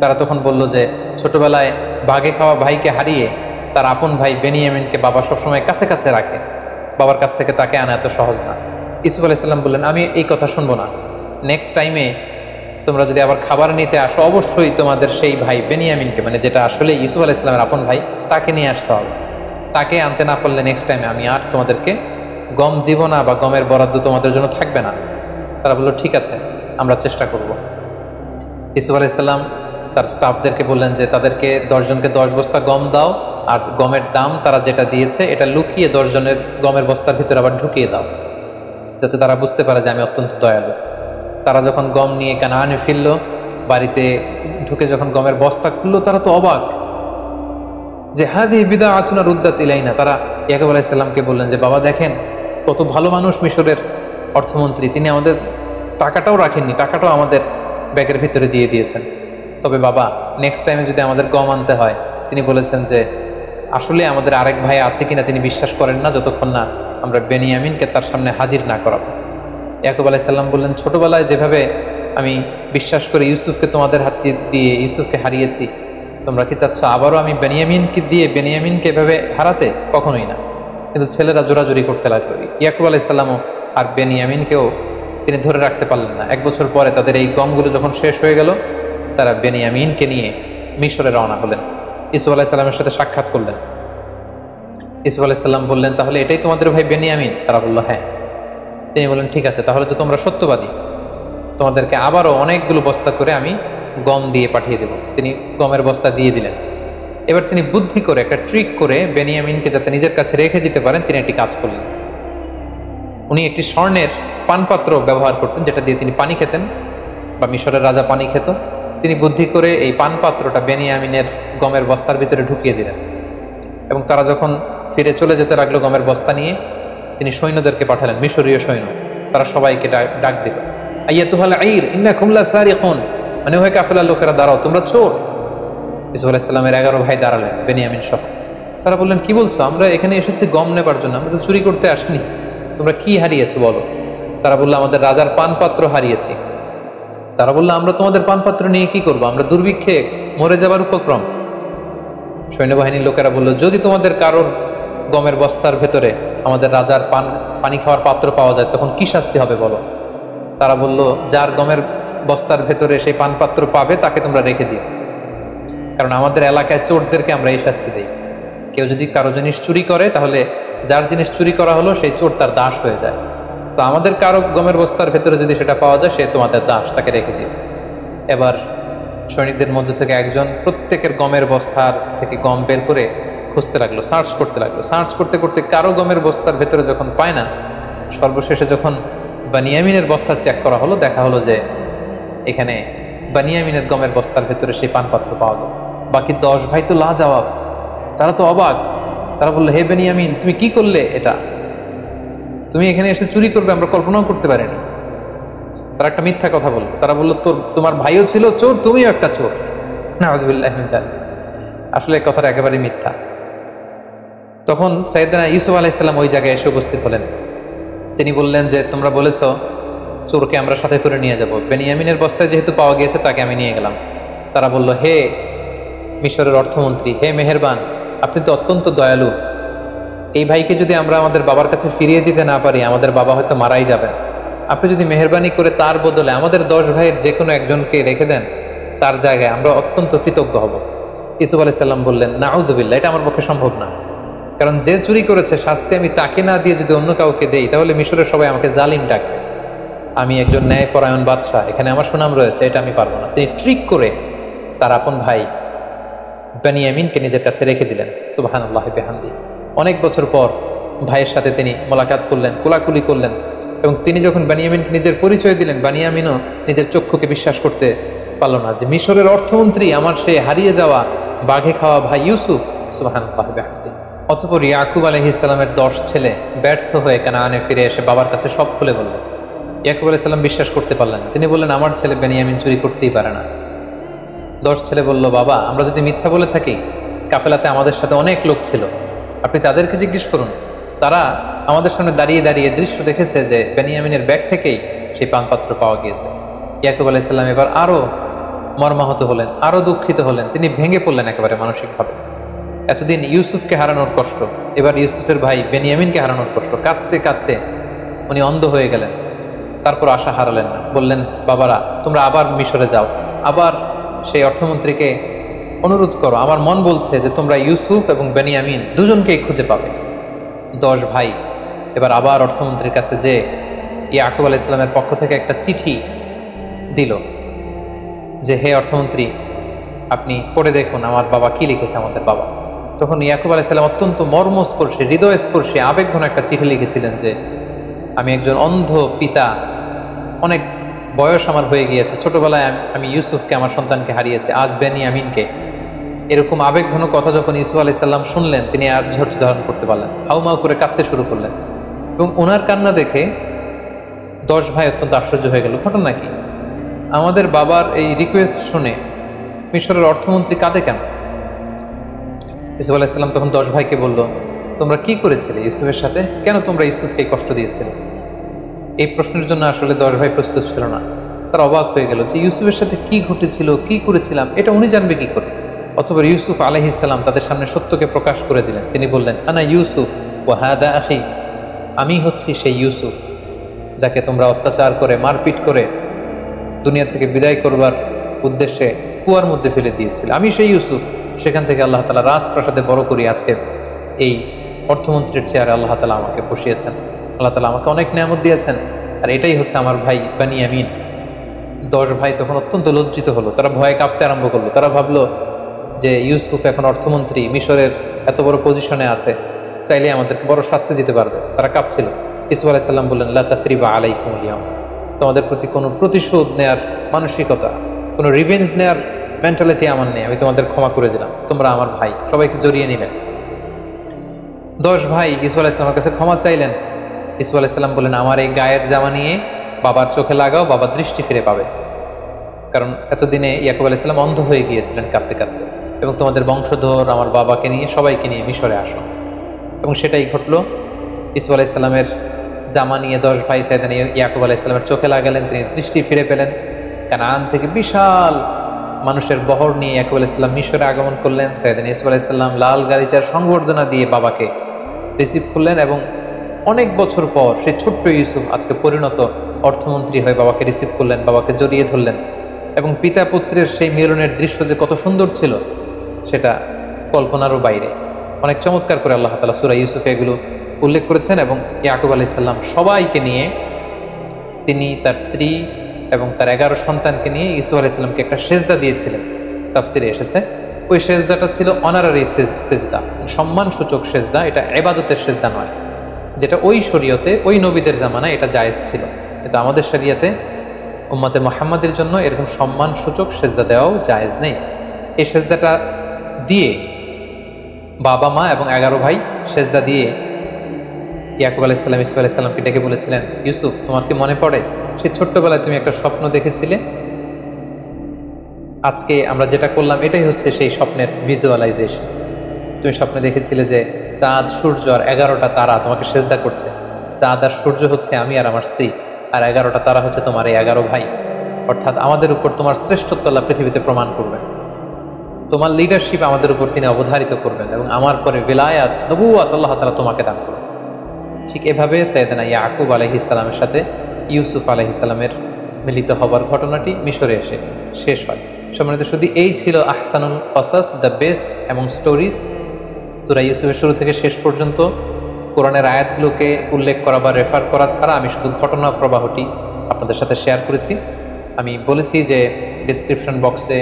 তারা তখন বলল যে ছোটবেলায় বাঘে খাওয়া ভাইকে হারিয়ে তার আপন ভাই বেনিয়ামিনকে বাবা সবসময় কাছে কাছে রাখে, বাবার কাছ থেকে তাকে আনা এত সহজ না। ইউসুফ আলাইহিস সালাম বললেন, আমি এই কথা শুনবো না। নেক্সট টাইমে তোমরা যদি আবার খাবার নিতে আসো, অবশ্যই তোমাদের সেই ভাই বেনিয়ামিনকে, মানে যেটা আসলে ইউসুফ আলাইহিস সালামের আপন ভাই, তাকে নিয়ে আসতে হবে। তাকে আনতে না পারলে নেক্সট টাইমে আমি আর তোমাদেরকে গম দিব না, বা গমের বরাদ্দ তোমাদের জন্য থাকবে না। তারা বললো, ঠিক আছে, আমরা চেষ্টা করব। ইউসুফ আলাইহিস সালাম তার স্টাফদেরকে বললেন যে তাদেরকে 10 জনকে 10 বস্তা গম দাও, আর গমের দাম তারা যেটা দিয়েছে এটা লুকিয়ে 10 জনের গমের বস্তার ভিতরে আবার ঢুকিয়ে দাও, যাতে তারা বুঝতে পারে যে আমি অত্যন্ত দয়ালু। তারা যখন গম নিয়ে কানাআনে ফিরল, বাড়িতে ঢুকে যখন গমের বস্তা খুললো, তারা তো অবাক যে হাযিহি বিদআতুনা রুদ্দাত ইলাইনা। তারা ইয়াকুব আলাইহিস সালামকে বললেন যে, বাবা দেখেন, কত ভালো মানুষ মিশরের অর্থমন্ত্রী, তিনি আমাদের টাকাটাও রাখেননি, টাকাটাও আমাদের ব্যাগের ভিতরে দিয়ে দিয়েছেন। তবে বাবা, নেক্সট টাইমে যদি আমাদের গম আনতে হয়, তিনি বলেছেন যে আসলে আমাদের আরেক ভাই আছে কিনা তিনি বিশ্বাস করেন না, যতক্ষণ না আমরা বেনিয়ামিনকে তার সামনে হাজির না করাবো। ইয়াকুব আলাইহিস সালাম বললেন, ছোটবেলায় যেভাবে আমি বিশ্বাস করে ইউসুফকে তোমাদের হাতে দিয়ে ইউসুফকে হারিয়েছি, তোমরা কি চাচ্ছ আবারও আমি বেনিয়ামিনকে দিয়ে বেনিয়ামিনকে এভাবে হারাতে? কখনোই না। কিন্তু ছেলেরা জোরাজুরি করতে লাগলো। ইয়াকুব আলাইহিস সালামও আর বেনিয়ামিনকেও তিনি ধরে রাখতে পারলেন না। 1 বছর পরে তাদের এই গমগুলো যখন শেষ হয়ে গেল, তারা বেনিয়ামিনকে নিয়ে মিশরে রওনা হলেন, ইউসুফ আলাইহিস সালামের সাথে সাক্ষাৎ করলেন। ইউসুফ আলাইহিস সালাম বললেন, তাহলে এটাই তোমাদের ভাই বেনিয়ামিন? তারা বলল, হ্যাঁ। তিনি বললেন, ঠিক আছে, তাহলে তো তোমরা সত্যবাদী, তোমাদেরকে আবারও অনেকগুলো বস্তা করে আমি গম দিয়ে পাঠিয়ে দেব। তিনি গমের বস্তা দিয়ে দিলেন। এবার তিনি বুদ্ধি করে, একটা ট্রিক করে বেনিয়ামিনকে যাতে নিজের কাছে রেখে দিতে পারেন, তিনি একটি কাজ করলেন। উনি একটি স্বর্ণের পানপাত্র ব্যবহার করতেন, যেটা দিয়ে তিনি পানি খেতেন, বা মিশরের রাজা পানি খেত। তিনি বুদ্ধি করে এই পানপাত্রটা বেনিয়ামিনের গমের বস্তার ভিতরে ঢুকিয়ে দিলেন, এবং তারা যখন ফিরে চলে যেতে লাগলো গমের বস্তা নিয়ে, তিনি সৈন্যদেরকে পাঠালেন, মিশরীয় সৈন্য। তারা সবাইকে ডাক দিল, আইয়াতুহাল আইর ইন্নাকুম লাসারিকুন, মানে ওহে কাফেলার লোকেরা, দাঁড়াও, তোমরা চোর। ইউসুফ আলাইহিস সালামের 11 ভাই দাঁড়ালেন, বেনিয়ামিন সহ। তারা বললেন, কি বলছো? আমরা এখানে এসেছি গম নেবার জন্য, আমরা তো চুরি করতে আসিনি। তোমরা কি হারিয়েছো বলো? তারা বললো, আমাদের রাজার পানপাত্র হারিয়েছি। তারা বললো, আমরা তোমাদের পানপাত্র নিয়ে কি করবো? আমরা দুর্ভিক্ষে মরে যাবার উপক্রম। সৈন্যবাহিনীর লোকেরা বলল, যদি তোমাদের কারোর গমের বস্তার ভেতরে আমাদের রাজার পানি খাওয়ার পাত্র পাওয়া যায়, তখন কি শাস্তি হবে বলো? তারা বলল, যার গমের বস্তার ভেতরে সেই পানপাত্র পাবে তাকে তোমরা রেখে দিও, কারণ আমাদের এলাকায় চোরদেরকে আমরা এই শাস্তি দিই। কেউ যদি কারো জিনিস চুরি করে, তাহলে যার জিনিস চুরি করা হলো সেই চোর তার দাস হয়ে যায়। তো আমাদের কারো গমের বস্তার ভেতরে যদি সেটা পাওয়া যায়, সে তোমাদের দাস, তাকে রেখে দিও। এবার সৈনিকদের মধ্যে থেকে একজন প্রত্যেকের গমের বস্তার থেকে গম বের করে খুঁজতে লাগলো, সার্চ করতে লাগলো। সার্চ করতে করতে কারো গমের বস্তার ভেতরে যখন পায় না, সর্বশেষে যখন বানিয়ামিনের বস্তা চেক করা হলো, দেখা হলো যে এখানে বানিয়ামিনের গমের বস্তার ভেতরে সেই পানপাত্র পাওয়া গেল। বাকি 10 ভাই তো লাজবাব, তারা তো অবাক। তারা বললো, হে বেনিয়ামিন, তুমি কি করলে? এটা তুমি এখানে এসে চুরি করবে আমরা কল্পনাও করতে পারিনি। তারা একটা মিথ্যা কথা বললো। তারা বললো, তোমার ভাইও ছিল চোর, তুমিও একটা চোর। নাউযুবিল্লাহি মিন যালিক। আসলে কথাটা একেবারে মিথ্যা। তখন সাইয়েদনা ইউসুফ আলাইহিস সালাম ওই জায়গায় এসে উপস্থিত হলেন। তিনি বললেন যে, তোমরা বলেছ চোরকে আমরা সাথে করে নিয়ে যাব, বেনিয়ামিনের বস্তায় যেহেতু পাওয়া গিয়েছে তাকে আমি নিয়ে গেলাম। তারা বলল, হে মিশরের অর্থমন্ত্রী, হে মেহেরবান, আপনি তো অত্যন্ত দয়ালু। এই ভাইকে যদি আমরা আমাদের বাবার কাছে ফিরিয়ে দিতে না পারি, আমাদের বাবা হয়তো মারাই যাবেন। আপনি যদি মেহেরবানি করে তার বদলে আমাদের 10 ভাইয়ের যে কোনো একজনকে রেখে দেন তার জায়গায়, আমরা অত্যন্ত কৃতজ্ঞ হব। ইউসুফ আলাইহিস সালাম বললেন, নাউযুবিল্লাহ, এটা আমার পক্ষে সম্ভব না। কারণ যে চুরি করেছে শাস্তি আমি তাকে না দিয়ে যদি অন্য কাউকে দেই, তাহলে মিশরের সবাই আমাকে জালিম ডাকবে। আমি একজন ন্যায়পরায়ণ বাদশাহ, এখানে আমার সুনাম রয়েছে, এটা আমি পারবো না। তিনি ট্রিক করে তার আপন ভাই বেনিয়ামিনকে নিজের কাছে রেখে দিলেন। সুবহানাল্লাহি বিহামদি। অনেক বছর পর ভাইয়ের সাথে তিনি মোলাকাত করলেন, কোলাকুলি করলেন, এবং তিনি যখন বেনিয়ামিনকে নিজের পরিচয় দিলেন, বেনিয়ামিনও নিজের চক্ষুকে বিশ্বাস করতে পারল না যে মিশরের অর্থমন্ত্রী আমার সে হারিয়ে যাওয়া বাঘে খাওয়া ভাই ইউসুফ। সুবহানাল্লাহি বিহামদি। অতঃপর ইয়াকুব আলাইহিস সালামের 10 ছেলে ব্যর্থ হয়ে কানানে ফিরে এসে বাবার কাছে সব খুলে বলল। ইয়াকুব আলাইহিস সালাম বিশ্বাস করতে পারলেন। তিনি বললেন, আমার ছেলে বেনিয়ামিন চুরি করতেই পারে না। 10 ছেলে বলল, বাবা, আমরা যদি মিথ্যা বলে থাকি, কাফেলাতে আমাদের সাথে অনেক লোক ছিল, আপনি তাদেরকে জিজ্ঞেস করুন। তারা আমাদের সামনে দাঁড়িয়ে দাঁড়িয়ে দৃশ্য দেখেছে যে বেনিয়ামিনের ব্যাগ থেকেই সেই পানপাত্র পাওয়া গিয়েছে। ইয়াকুব আলাইহিস সালাম এবার আরো মর্মাহত হলেন, আরো দুঃখিত হলেন। তিনি ভেঙে পড়লেন একেবারে মানসিকভাবে। এতদিন ইউসুফকে হারানোর কষ্ট, এবার ইউসুফের ভাই বেনিয়ামিনকে হারানোর কষ্ট। কাঁদতে কাঁদতে উনি অন্ধ হয়ে গেলেন। তারপর আশা হারালেন না। বললেন, বাবারা, তোমরা আবার মিশরে যাও, আবার সেই অর্থমন্ত্রীকে অনুরোধ করো। আমার মন বলছে যে তোমরা ইউসুফ এবং বেনিয়ামিন দুজনকেই খুঁজে পাবে। 10 ভাই এবার আবার অর্থমন্ত্রীর কাছে যে ইয়াকুব আলাইহিস সালামের পক্ষ থেকে একটা চিঠি দিল যে, হে অর্থমন্ত্রী, আপনি পড়ে দেখুন আমার বাবা কি লিখেছে, আমাদের বাবা। তখন ইয়াকুব আলাইহিস সালাম অত্যন্ত মর্মস্পর্শী, হৃদয়স্পর্শী, আবেগঘন একটা চিঠি লিখেছিলেন যে, আমি একজন অন্ধ পিতা, অনেক বয়স আমার হয়ে গিয়েছে, ছোটবেলায় আমি ইউসুফকে, আমার সন্তানকে হারিয়েছি, আজ বেনিয়ামিনকে। এরকম আবেগঘন কথা যখন ইউসুফ আলাইহিস সালাম শুনলেন, তিনি আর ধৈর্য ধারণ করতে পারলেন, হাউমাউ করে কাঁদতে শুরু করলেন। এবং ওনার কান্না দেখে 10 ভাই অত্যন্ত আশ্চর্য হয়ে গেল। ঘটনা কি? আমাদের বাবার এই রিকোয়েস্ট শুনে মিশরের অর্থমন্ত্রী কাঁদে কেন? ইউসুফ আলাইহিস সালাম তখন 10 ভাইকে বলল, তোমরা কি করেছিলে ইউসুফের সাথে? কেন তোমরা ইউসুফকে কষ্ট দিয়েছিলে? এই প্রশ্নের জন্য আসলে 10 ভাই প্রস্তুত ছিল না। তারা অবাক হয়ে গেল যে ইউসুফের সাথে কি ঘটেছিল, কি করেছিলাম, এটা উনি জানবে কি করে? অথবা ইউসুফ আলাইহিস সালাম তাদের সামনে সত্যকে প্রকাশ করে দিলেন। তিনি বললেন, আনা ইউসুফ ওয়া হাদা আখি, আমি হচ্ছি সেই ইউসুফ যাকে তোমরা অত্যাচার করে, মারপিট করে দুনিয়া থেকে বিদায় করবার উদ্দেশ্যে কুয়ার মধ্যে ফেলে দিয়েছিল। আমি সেই ইউসুফ। সেখান থেকে আল্লাহ তাআলা রাজপ্রাসাদে বড় করি আজকে এই অর্থমন্ত্রীর চেয়ারে আল্লাহ তাআলা আমাকে বসিয়েছেন। আল্লাহ তাআলা আমাকে অনেক নিয়ামত দিয়েছেন, আর এটাই হচ্ছে আমার ভাই বেনিয়ামিন। 10 ভাই তখন অত্যন্ত লজ্জিত হলো, তারা ভয়ে কাঁপতে আরম্ভ করলো। তারা ভাবলো যে ইউসুফ এখন অর্থমন্ত্রী, মিশরের এত বড় পজিশনে আছে, চাইলে আমাদের বড় শাস্তি দিতে পারবে। তারা কাঁপছিল। ইউসুফ আলাইহিস সালাম বললেন, লা তাসরিবা আলাইকুমুল ইয়াউম, তোমাদের প্রতি কোনো প্রতিশোধ নেয়ার মানসিকতা, কোনো রিভেঞ্জ নেয়ার মেন্টালিটি আমার নেই, আমি তোমাদের ক্ষমা করে দিলাম, তোমরা আমার ভাই। সবাইকে জড়িয়ে নিলেন। 10 ভাই ইউসুফ আলাইহিস সালামের কাছে ক্ষমা চাইলেন। ইউসুফ আলাইহিস সালাম বললেন, আমার এই গায়ের জামা নিয়ে বাবার চোখে লাগাও, বাবা দৃষ্টি ফিরে পাবে। কারণ এতদিনে ইয়াকুব আলাইহিস সালাম অন্ধ হয়ে গিয়েছিলেন কাঁদতে কাঁদতে। এবং তোমাদের বংশধর আমার বাবাকে নিয়ে, সবাইকে নিয়ে মিশরে আসো। এবং সেটাই ঘটলো। ইউসুফ আলাইহিস সালামের জামা নিয়ে 10 ভাই সাইয়েদনা ইয়াকুব আলাইহিস সালামের চোখে লাগালেন, তিনি দৃষ্টি ফিরে পেলেন। কানান থেকে বিশাল মানুষের বহর নিয়ে ইয়াকুব আলাইহিস সালাম মিশরে আগমন করলেন। সাইয়েদনা ইউসুফ আলাইহিস সালাম লাল গালিচার সংবর্ধনা দিয়ে বাবাকে রিসিভ করলেন। এবং অনেক বছর পর সেই ছোট্ট ইউসুফ আজকে পরিণত অর্থমন্ত্রী হয়ে বাবাকে রিসিভ করলেন, বাবাকে জড়িয়ে ধরলেন। এবং পিতা পুত্রের সেই মিলনের দৃশ্য যে কত সুন্দর ছিল সেটা কল্পনারও বাইরে। অনেক চমৎকার করে আল্লাহ তাআলা সূরা ইউসুফে এগুলো উল্লেখ করেছেন। এবং ইয়াকুব আলাইহিস সালাম সবাইকে নিয়ে, তিনি তার স্ত্রী এবং তার 11 সন্তানকে নিয়ে ইউসুফ আলাইহিস সালামকে একটা সেজদা দিয়েছিলেন। তাফসিরে এসেছে ওই সেজদাটা ছিল অনারারি সেজদা, সম্মানসূচক সেজদা। এটা ইবাদতের সেজদা নয়, যেটা ওই শরীয়তে, ওই নবীদের জামানায় এটা জায়েজ ছিল। কিন্তু আমাদের শরিয়াতে উম্মতে মুহাম্মাদের জন্য এরকম সম্মানসূচক সেজদা দেওয়াও জায়েজ নেই। এই সেজদাটা দিয়ে বাবা মা এবং 11 ভাই সেজদা দিয়ে ইয়াকুব আলাইহিস সালাম ইউসুফ আলাইহিস সালামকে ডেকে বলেছিলেন, ইউসুফ, তোমার কি মনে পড়ে সেই ছোট্টবেলায় তুমি একটা স্বপ্ন দেখেছিলে? আজকে আমরা যেটা করলাম এটাই হচ্ছে সেই স্বপ্নের ভিজুয়ালাইজেশন। তুমি স্বপ্নে দেখেছিলে যে চাঁদ, সূর্য আর 11টা তারা তোমাকে সেজদা করছে। চাঁদ আর সূর্য হচ্ছে আমি আর আমার স্ত্রী, আর 11টা তারা হচ্ছে তোমার এই 11 ভাই। অর্থাৎ আমাদের উপর তোমার শ্রেষ্ঠত্ব আল্লাহ পৃথিবীতে প্রমাণ করবেন, তোমার লিডারশিপ আমাদের উপর তিনি অবধারিত করবেন, এবং আমার পরে বিলায়াত, নবুয়াত আল্লাহ তাআলা তোমাকে দান করবেন। ঠিক এভাবে সাইয়েদনা ইয়াকুব আলাইহিস সালামের সাথে ইউসুফ আলাইহিস সালামের মিলিত হবার ঘটনাটি মিশরে এসে শেষ হয়। সম্মানিত শুধু এই ছিল আহসানুল কসাস, দ্য বেস্ট এমং স্টোরিজ। সূরা ইউসুফের শুরু থেকে শেষ পর্যন্ত কোরআনের আয়াতগুলোকে উল্লেখ করা বা রেফার করা ছাড়া আমি শুধু ঘটনা প্রবাহটি আপনাদের সাথে শেয়ার করেছি। আমি বলেছি যে ডিসক্রিপশন বক্সে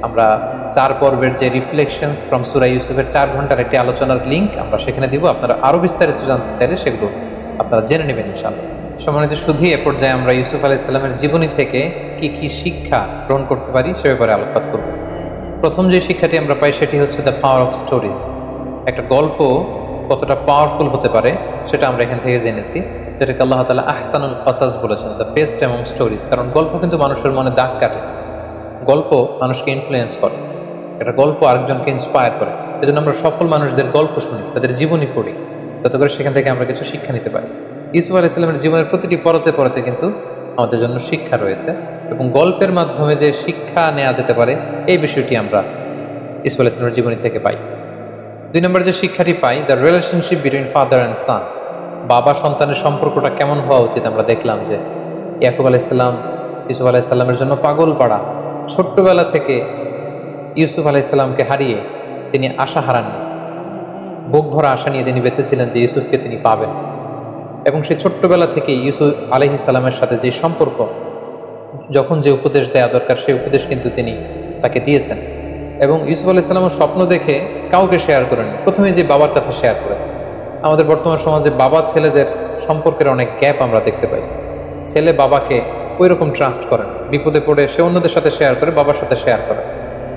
আমরা 4 পর্বের যে রিফ্লেকশনস ফ্রম সূরা ইউসুফের 4 ঘন্টার একটি আলোচনার লিঙ্ক আমরা সেখানে দিব। আপনারা আরও বিস্তারিত জানতে চাইলে সেগুলো আপনারা জেনে নেবেন ইনশাআল্লাহ। সম্মানিত শুধু এ পর্যায়ে আমরা ইউসুফ আলাইহিস সালামের জীবনী থেকে কি কি শিক্ষা গ্রহণ করতে পারি সে ব্যাপারে আলোকপাত করব। প্রথম যে শিক্ষাটি আমরা পাই সেটি হচ্ছে দ্য পাওয়ার অফ স্টোরিজ। একটা গল্প কতটা পাওয়ারফুল হতে পারে সেটা আমরা এখান থেকে জেনেছি, যেটাকে আল্লাহ তাআলা আহসানুল কসাস বলেছেন, দ্য বেস্ট এমং স্টোরিজ। কারণ গল্প কিন্তু মানুষের মনে দাগ কাটে, গল্প মানুষকে ইনফ্লুয়েন্স করে, একটা গল্প আরেকজনকে ইন্সপায়ার করে। এজন্য আমরা সফল মানুষদের গল্প শুনি, তাদের জীবনী পড়ি, যাতে করে সেখান থেকে আমরা কিছু শিক্ষা নিতে পারি। ইউসুফ আলাইহিস সালামের জীবনের প্রতিটি পরতে পরতে কিন্তু আমাদের জন্য শিক্ষা রয়েছে, এবং গল্পের মাধ্যমে যে শিক্ষা নেওয়া যেতে পারে এই বিষয়টি আমরা ইউসুফ আলাইহিস সালামের জীবনী থেকে পাই। 2 নম্বর যে শিক্ষাটি পাই, the relationship between father and son. বাবা সন্তানের সম্পর্কটা কেমন হওয়া উচিত আমরা দেখলাম যে ইয়াকুব আলাইহিস সালাম ইউসুফ আলাইহিস সালামের জন্য পাগল পাড়া। ছোট্টবেলা থেকে ইউসুফ আলাইহিস সালামকে হারিয়ে তিনি আশা হারাননি, বুক ভরা আশা নিয়ে তিনি বেঁচেছিলেন যে ইউসুফকে তিনি পাবেন। এবং সেই ছোট্টবেলা থেকেই ইউসুফ আলাইহিস সালামের সাথে যে সম্পর্ক, যখন যে উপদেশ দেওয়া দরকার সেই উপদেশ কিন্তু তিনি তাকে দিয়েছেন। এবং ইউসুফ আলাইহিস সালামের স্বপ্ন দেখে কাউকে শেয়ার করেনি, প্রথমে যে বাবার কাছে শেয়ার করেছে। আমাদের বর্তমান সমাজে বাবা ছেলেদের সম্পর্কের অনেক গ্যাপ আমরা দেখতে পাই। ছেলে বাবাকে ওই রকম ট্রাস্ট করেন, বিপদে পড়ে সে অন্যদের সাথে শেয়ার করে, বাবার সাথে শেয়ার করে।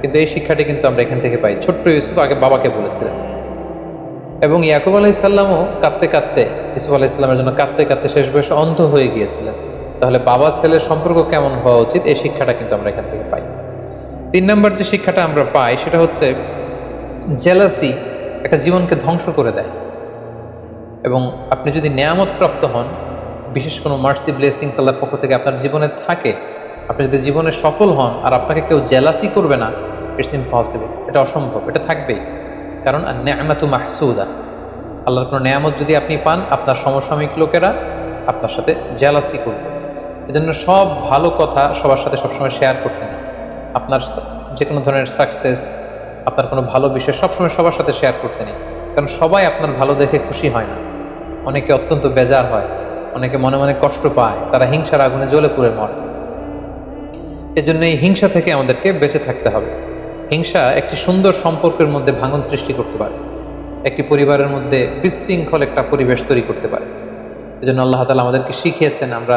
কিন্তু এই শিক্ষাটি কিন্তু আমরা এখান থেকে পাই। ছোট্ট ইউসুফ আগে বাবাকে বলেছিলেন, এবং ইয়াকুব আলাইহিস সালামও কাঁদতে কাঁদতে, ইউসুফ আলাইহিস সালামের জন্য কাঁদতে কাঁদতে শেষ বয়সে অন্ধ হয়ে গিয়েছিলেন। তাহলে বাবা ছেলের সম্পর্ক কেমন হওয়া উচিত এই শিক্ষাটা কিন্তু আমরা এখান থেকে পাই। 3 নম্বর যে শিক্ষাটা আমরা পাই সেটা হচ্ছে জেলাসি একটা জীবনকে ধ্বংস করে দেয়। এবং আপনি যদি নেয়ামত প্রাপ্ত হন, বিশেষ কোনো মার্সি ব্লেসিংস আল্লাহর পক্ষ থেকে আপনার জীবনে থাকে, আপনি যদি জীবনে সফল হন আর আপনাকে কেউ জেলাসি করবে না, ইটস ইম্পসিবল, এটা অসম্ভব, এটা থাকবেই। কারণ নেয়ামাতু মাহসুদা, আল্লাহর কোনো নেয়ামত যদি আপনি পান, আপনার সমসাময়িক লোকেরা আপনার সাথে জেলাসি করবে। এজন্য সব ভালো কথা সবার সাথে সবসময় শেয়ার করতে নেই। আপনার যে কোনো ধরনের সাকসেস, আপনার কোনো ভালো বিষয় সবসময় সবার সাথে শেয়ার করতে নেই। কারণ সবাই আপনার ভালো দেখে খুশি হয় না, অনেকে অত্যন্ত বেজার হয়, অনেকে মনে মনে কষ্ট পায়, তারা হিংসার আগুনে জ্বলে পুড়ে মরে। এজন্য এই হিংসা থেকে আমাদেরকে বেঁচে থাকতে হবে। হিংসা একটি সুন্দর সম্পর্কের মধ্যে ভাঙন সৃষ্টি করতে পারে, একটি পরিবারের মধ্যে বিশৃঙ্খল একটা পরিবেশ তৈরি করতে পারে। এজন্য আল্লাহ তাআলা আমাদেরকে শিখিয়েছেন আমরা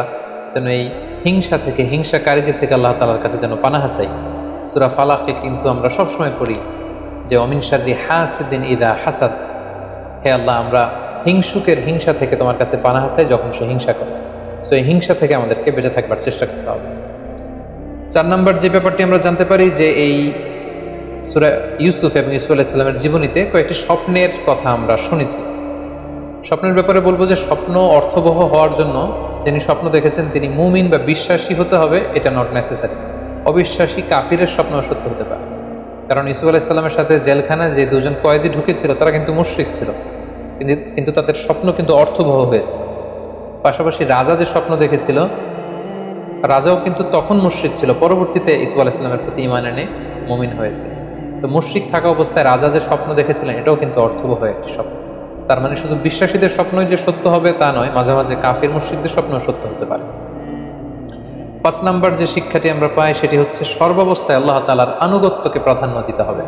যেন এই হিংসা থেকে, হিংসাকারীদের থেকে আল্লাহ তাআলার কাছে যেন পানাহা চাই। সূরা ফালাকে কিন্তু আমরা সবসময় পড়ি যে অমিন শাররি হাসিদিন ইদা হাসাদ, হে আল্লাহ আমরা হিংসুকের হিংসা থেকে তোমার কাছে পানাহা চাই যখন সে হিংসা করে। সো এই হিংসা থেকে আমাদেরকে বেঁচে থাকবার চেষ্টা করতে হবে। 4 নম্বর যে ব্যাপারটি আমরা জানতে পারি যে এই সূরা ইউসুফ এবং ইউসুফ আলাইহিস সালামের জীবনীতে কয়েকটি স্বপ্নের কথা আমরা শুনেছি। স্বপ্নের ব্যাপারে বলবো যে স্বপ্ন অর্থবহ হওয়ার জন্য যিনি স্বপ্ন দেখেছেন তিনি মুমিন বা বিশ্বাসী হতে হবে, এটা নট নেসেসারি। অবিশ্বাসী কাফিরের স্বপ্ন সত্য হতে পারে। কারণ ইউসুফ আলাইহিস সালামের সাথে জেলখানায় যে 2 জন কয়েদি ঢুকেছিল তারা কিন্তু মুশরিক ছিল, কিন্তু তাদের স্বপ্ন কিন্তু অর্থবহ হয়েছে। পাশাপাশি রাজা যে স্বপ্ন দেখেছিল, রাজাও কিন্তু তখন মুশরিক ছিল, পরবর্তীতে ইউসুফ আলাইহিস সালামের প্রতি ঈমান এনে মুমিন হয়েছে। তো মুশরিক থাকা অবস্থায় রাজা যে স্বপ্ন দেখেছিলেন এটাও কিন্তু অর্থবহ একটি স্বপ্ন। তার মানে শুধু বিশ্বাসীদের স্বপ্নই যে সত্য হবে তা নয়, মাঝে মাঝে কাফির মুশরিকদের স্বপ্ন সত্য হতে পারে। 5 নম্বর যে শিক্ষাটি আমরা পাই সেটি হচ্ছে সর্বাবস্থায় আল্লাহ তাআলার আনুগত্যকে প্রাধান্য দিতে হবে,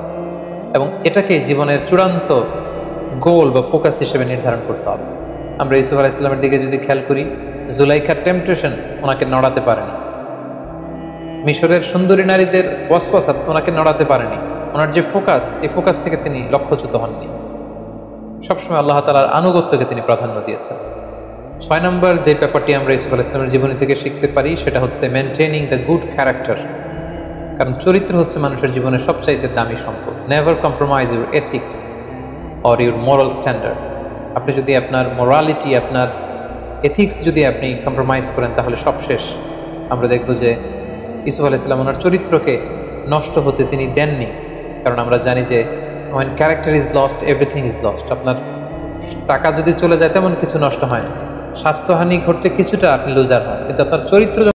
এবং এটাকে জীবনের চূড়ান্ত গোল বা ফোকাস হিসেবে নির্ধারণ করতে হবে। আমরা ইউসুফ আলাইহিস সালামের দিকে যদি খেয়াল করি, জুলাইখার টেম্পটেশন ওনাকে নড়াতে পারেনি, মিশরের সুন্দরী নারীদের ওয়াসওয়াসা ওনাকে নড়াতে পারেনি। ওনার যে ফোকাস, এই ফোকাস থেকে তিনি লক্ষ্যচ্যুত হননি। সবসময় আল্লাহ তাআলার আনুগত্যকে তিনি প্রাধান্য দিয়েছেন। 6 নম্বর যে ব্যাপারটি আমরা ইউসুফ আলাইহিস সালামের জীবনী থেকে শিখতে পারি সেটা হচ্ছে মেনটেনিং দ্য গুড ক্যারেক্টার। কারণ চরিত্র হচ্ছে মানুষের জীবনের সবচাইতে দামি সম্পদ। Never compromise your ethics or your moral standard. আপনি যদি আপনার মোরালিটি, আপনার এথিক্স যদি আপনি কম্প্রোমাইজ করেন তাহলে সব শেষ। আমরা দেখব যে ইউসুফ আলাইহিস সালাম ওনার চরিত্রকে নষ্ট হতে তিনি দেননি। কারণ আমরা জানি যে when character is lost everything is lost। আপনার টাকা যদি চলে যায় তেমন কিছু নষ্ট হয় না, স্বাস্থ্যহানি ঘটলে কিছুটা আপনি লুজার হন, কিন্তু আপনার চরিত্র